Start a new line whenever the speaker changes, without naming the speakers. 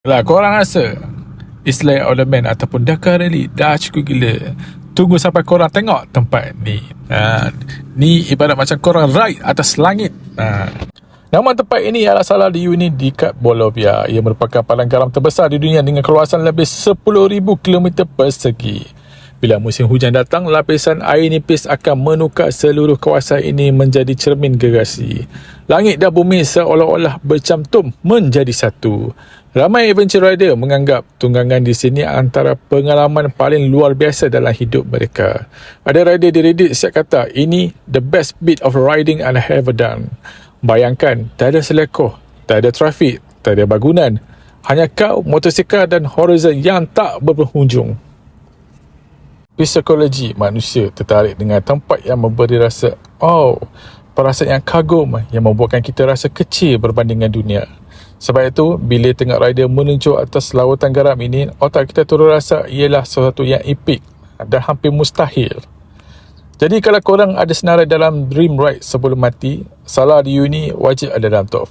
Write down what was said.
Lah, korang rasa Islay Ornament ataupun Dakar Rally dah cukup gila? Tunggu sampai korang tengok tempat ni. Ni ibarat macam korang ride atas langit. Nama tempat ini adalah Saladiu ini di kat Bolivia. Ia merupakan padang garam terbesar di dunia dengan keluasan lebih 10,000 km persegi. Bila musim hujan datang, lapisan air nipis akan menukar seluruh kawasan ini menjadi cermin gerasi. Langit dan bumi seolah-olah bercantum menjadi satu. Ramai adventure rider menganggap tunggangan di sini antara pengalaman paling luar biasa dalam hidup mereka. Ada rider di Reddit siap kata, ini the best bit of riding I have ever done. Bayangkan, tak ada selekoh, tak ada trafik, tak ada bangunan. Hanya kau, motosikal dan horizon yang tak berpenghujung. Psikologi manusia tertarik dengan tempat yang memberi rasa perasaan yang kagum yang membuatkan kita rasa kecil berbanding dengan dunia. Sebab itu, bila tengok rider menuju atas lautan garam ini, otak kita turut rasa ialah sesuatu yang epik dan hampir mustahil. Jadi kalau korang ada senarai dalam dream ride sebelum mati, Saladiu ini wajib ada dalam top